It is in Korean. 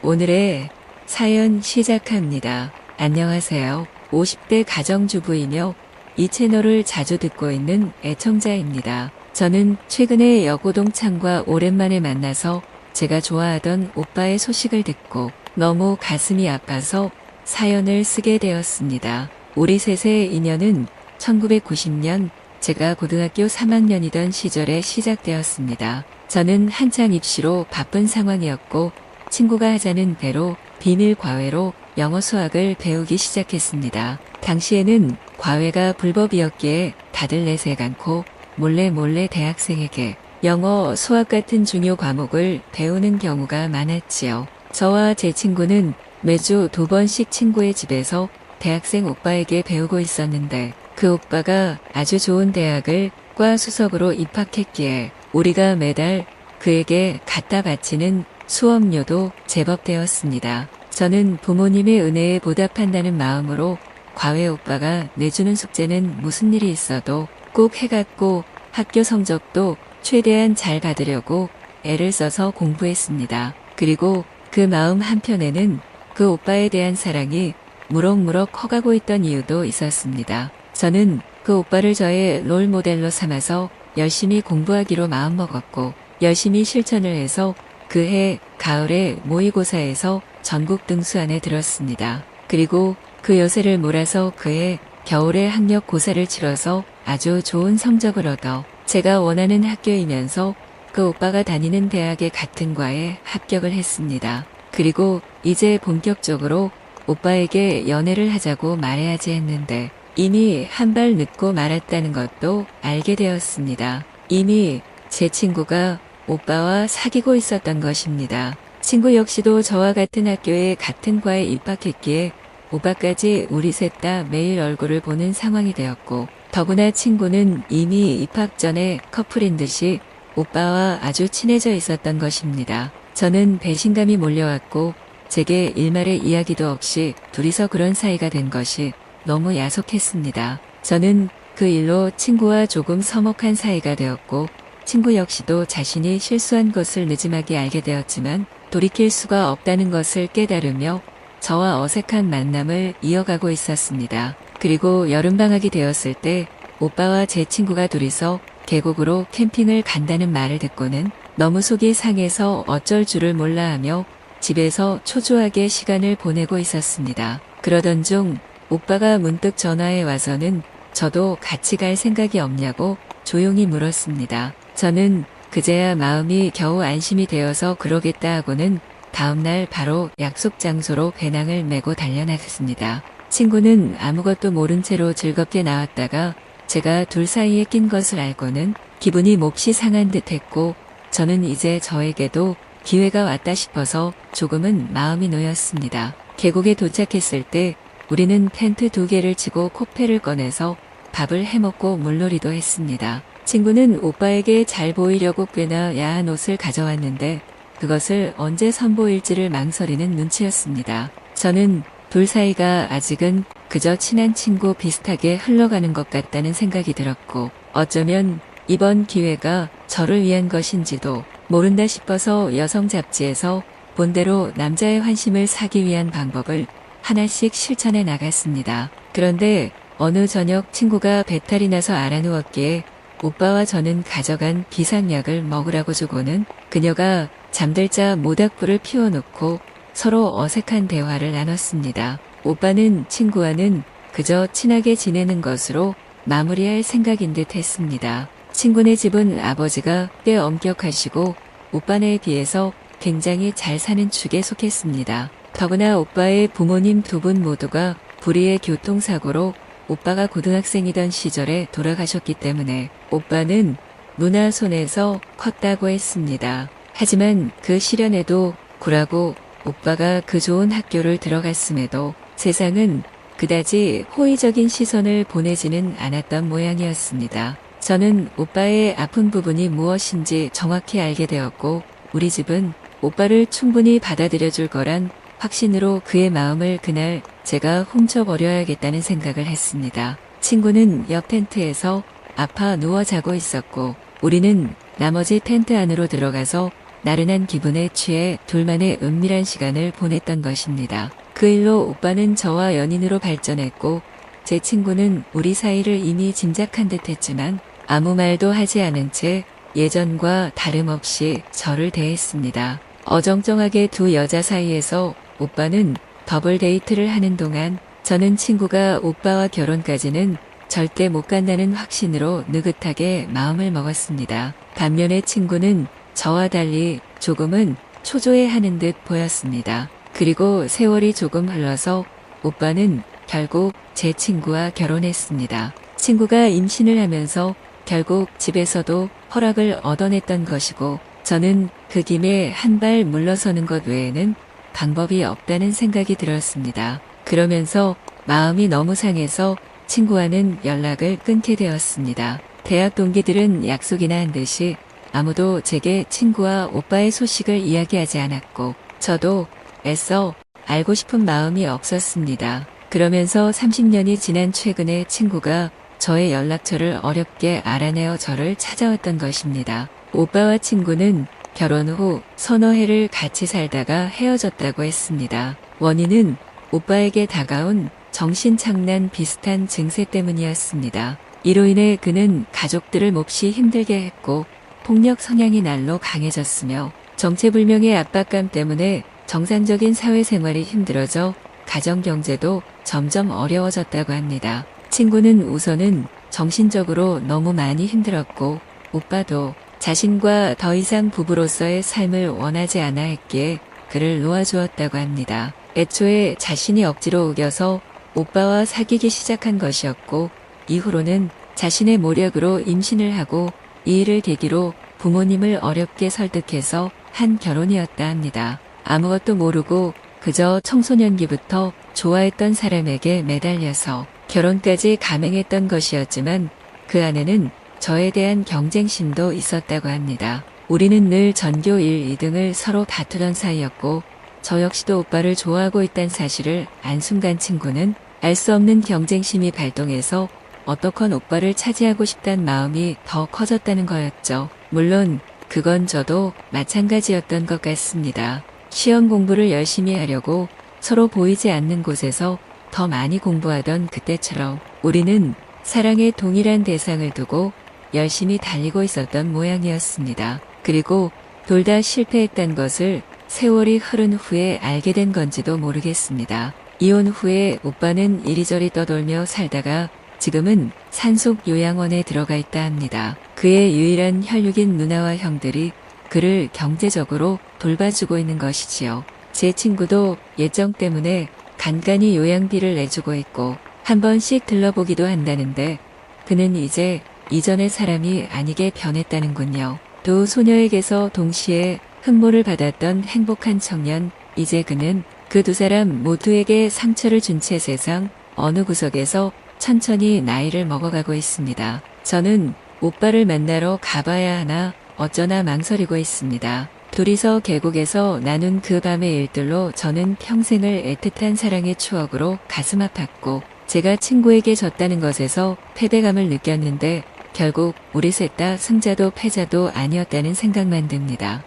오늘의 사연 시작합니다. 안녕하세요. 50대 가정주부이며 이 채널을 자주 듣고 있는 애청자입니다. 저는 최근에 여고동창과 오랜만에 만나서 제가 좋아하던 오빠의 소식을 듣고 너무 가슴이 아파서 사연을 쓰게 되었습니다. 우리 셋의 인연은 1990년 제가 고등학교 3학년이던 시절에 시작되었습니다. 저는 한창 입시로 바쁜 상황이었고 친구가 하자는 대로 비밀 과외로 영어 수학을 배우기 시작했습니다. 당시에는 과외가 불법이었기에 다들 내색 않고 몰래 대학생에게 영어, 수학 같은 중요 과목을 배우는 경우가 많았지요. 저와 제 친구는 매주 2번씩 친구의 집에서 대학생 오빠에게 배우고 있었는데 그 오빠가 아주 좋은 대학을 과 수석으로 입학했기에 우리가 매달 그에게 갖다 바치는 수업료도 제법 되었습니다. 저는 부모님의 은혜에 보답한다는 마음으로 과외 오빠가 내주는 숙제는 무슨 일이 있어도 꼭 해갔고 학교 성적도 최대한 잘 받으려고 애를 써서 공부했습니다. 그리고 그 마음 한편에는 그 오빠에 대한 사랑이 무럭무럭 커가고 있던 이유도 있었습니다. 저는 그 오빠를 저의 롤 모델로 삼아서 열심히 공부하기로 마음먹었고 열심히 실천을 해서 그해 가을에 모의고사에서 전국 등수안에 들었습니다. 그리고 그 여세를 몰아서 그해 겨울에 학력고사를 치러서 아주 좋은 성적을 얻어 제가 원하는 학교이면서 그 오빠가 다니는 대학의 같은 과에 합격을 했습니다. 그리고 이제 본격적으로 오빠에게 연애를 하자고 말해야지 했는데 이미 한 발 늦고 말았다는 것도 알게 되었습니다. 이미 제 친구가 오빠와 사귀고 있었던 것입니다. 친구 역시도 저와 같은 학교에 같은 과에 입학했기에 오빠까지 우리 셋 다 매일 얼굴을 보는 상황이 되었고 더구나 친구는 이미 입학 전에 커플인 듯이 오빠와 아주 친해져 있었던 것입니다. 저는 배신감이 몰려왔고 제게 일말의 이야기도 없이 둘이서 그런 사이가 된 것이 너무 야속했습니다. 저는 그 일로 친구와 조금 서먹한 사이가 되었고 친구 역시도 자신이 실수한 것을 늦지막이 알게 되었지만 돌이킬 수가 없다는 것을 깨달으며 저와 어색한 만남을 이어가고 있었습니다. 그리고 여름방학이 되었을 때 오빠와 제 친구가 둘이서 계곡으로 캠핑을 간다는 말을 듣고는 너무 속이 상해서 어쩔 줄을 몰라 하며 집에서 초조하게 시간을 보내고 있었습니다. 그러던 중 오빠가 문득 전화해 와서는 저도 같이 갈 생각이 없냐고 조용히 물었습니다. 저는 그제야 마음이 겨우 안심이 되어서 그러겠다 하고는 다음날 바로 약속 장소로 배낭을 메고 달려나갔습니다. 친구는 아무것도 모른 채로 즐겁게 나왔다가 제가 둘 사이에 낀 것을 알고는 기분이 몹시 상한 듯 했고 저는 이제 저에게도 기회가 왔다 싶어서 조금은 마음이 놓였습니다. 계곡에 도착했을 때 우리는 텐트 2개를 치고 코페를 꺼내서 밥을 해먹고 물놀이도 했습니다. 친구는 오빠에게 잘 보이려고 꽤나 야한 옷을 가져왔는데 그것을 언제 선보일지를 망설이는 눈치였습니다. 저는 둘 사이가 아직은 그저 친한 친구 비슷하게 흘러가는 것 같다는 생각이 들었고 어쩌면 이번 기회가 저를 위한 것인지도 모른다 싶어서 여성 잡지에서 본대로 남자의 환심을 사기 위한 방법을 하나씩 실천해 나갔습니다. 그런데 어느 저녁 친구가 배탈이 나서 알아누웠기에 오빠와 저는 가져간 비상약을 먹으라고 주고는 그녀가 잠들자 모닥불을 피워놓고 서로 어색한 대화를 나눴습니다. 오빠는 친구와는 그저 친하게 지내는 것으로 마무리할 생각인 듯 했습니다. 친구네 집은 아버지가 꽤 엄격하시고 오빠네에 비해서 굉장히 잘 사는 축에 속했습니다. 더구나 오빠의 부모님 2분 모두가 불의의 교통사고로 오빠가 고등학생이던 시절에 돌아가셨기 때문에 오빠는 누나 손에서 컸다고 했습니다. 하지만 그 시련에도 굴하고 오빠가 그 좋은 학교를 들어갔음에도 세상은 그다지 호의적인 시선을 보내지는 않았던 모양이었습니다. 저는 오빠의 아픈 부분이 무엇인지 정확히 알게 되었고 우리 집은 오빠를 충분히 받아들여 줄 거란 확신으로 그의 마음을 그날 제가 훔쳐버려야겠다는 생각을 했습니다. 친구는 옆 텐트에서 아파 누워 자고 있었고 우리는 나머지 텐트 안으로 들어가서 나른한 기분에 취해 둘만의 은밀한 시간을 보냈던 것입니다. 그 일로 오빠는 저와 연인으로 발전했고 제 친구는 우리 사이를 이미 짐작한 듯 했지만 아무 말도 하지 않은 채 예전과 다름없이 저를 대했습니다. 어정쩡하게 두 여자 사이에서 오빠는 더블 데이트를 하는 동안 저는 친구가 오빠와 결혼까지는 절대 못 간다는 확신으로 느긋하게 마음을 먹었습니다. 반면에 친구는 저와 달리 조금은 초조해하는 듯 보였습니다. 그리고 세월이 조금 흘러서 오빠는 결국 제 친구와 결혼했습니다. 친구가 임신을 하면서 결국 집에서도 허락을 얻어냈던 것이고 저는 그 김에 한 발 물러서는 것 외에는 방법이 없다는 생각이 들었습니다. 그러면서 마음이 너무 상해서 친구와는 연락을 끊게 되었습니다. 대학 동기들은 약속이나 한 듯이 아무도 제게 친구와 오빠의 소식을 이야기하지 않았고 저도 애써 알고 싶은 마음이 없었습니다. 그러면서 30년이 지난 최근에 친구가 저의 연락처를 어렵게 알아내어 저를 찾아왔던 것입니다. 오빠와 친구는 결혼 후 서너 해를 같이 살다가 헤어졌다고 했습니다. 원인은 오빠에게 다가온 정신착란 비슷한 증세 때문이었습니다. 이로 인해 그는 가족들을 몹시 힘들게 했고 폭력 성향이 날로 강해졌으며 정체불명의 압박감 때문에 정상적인 사회생활이 힘들어져 가정경제도 점점 어려워졌다고 합니다. 친구는 우선은 정신적으로 너무 많이 힘들었고 오빠도 자신과 더 이상 부부로서의 삶을 원하지 않아 했기에 그를 놓아주었다고 합니다. 애초에 자신이 억지로 우겨서 오빠와 사귀기 시작한 것이었고 이후로는 자신의 모력으로 임신을 하고 이 일을 계기로 부모님을 어렵게 설득해서 한 결혼이었다 합니다. 아무것도 모르고 그저 청소년기부터 좋아했던 사람에게 매달려서 결혼까지 감행했던 것이었지만 그 안에는 저에 대한 경쟁심도 있었다고 합니다. 우리는 늘 전교 1, 2등을 서로 다투던 사이였고 저 역시도 오빠를 좋아하고 있다는 사실을 안 순간 친구는 알 수 없는 경쟁심이 발동해서 어떡한 오빠를 차지하고 싶다는 마음이 더 커졌다는 거였죠. 물론 그건 저도 마찬가지였던 것 같습니다. 시험 공부를 열심히 하려고 서로 보이지 않는 곳에서 더 많이 공부하던 그때처럼 우리는 사랑에 동일한 대상을 두고 열심히 달리고 있었던 모양이었습니다. 그리고 둘 다 실패했던 것을 세월이 흐른 후에 알게 된 건지도 모르겠습니다. 이혼 후에 오빠는 이리저리 떠돌며 살다가 지금은 산속 요양원에 들어가 있다 합니다. 그의 유일한 혈육인 누나와 형들이 그를 경제적으로 돌봐주고 있는 것이지요. 제 친구도 예정 때문에 간간히 요양비를 내주고 있고 한 번씩 들러보기도 한다는데 그는 이제 이전의 사람이 아니게 변했다는군요. 두 소녀에게서 동시에 흠모를 받았던 행복한 청년, 이제 그는 그 두 사람 모두에게 상처를 준 채 세상 어느 구석에서 천천히 나이를 먹어가고 있습니다. 저는 오빠를 만나러 가봐야 하나 어쩌나 망설이고 있습니다. 둘이서 계곡에서 나눈 그 밤의 일들로 저는 평생을 애틋한 사랑의 추억으로 가슴 아팠고 제가 친구에게 졌다는 것에서 패배감을 느꼈는데 결국 우리 셋 다 승자도 패자도 아니었다는 생각만 듭니다.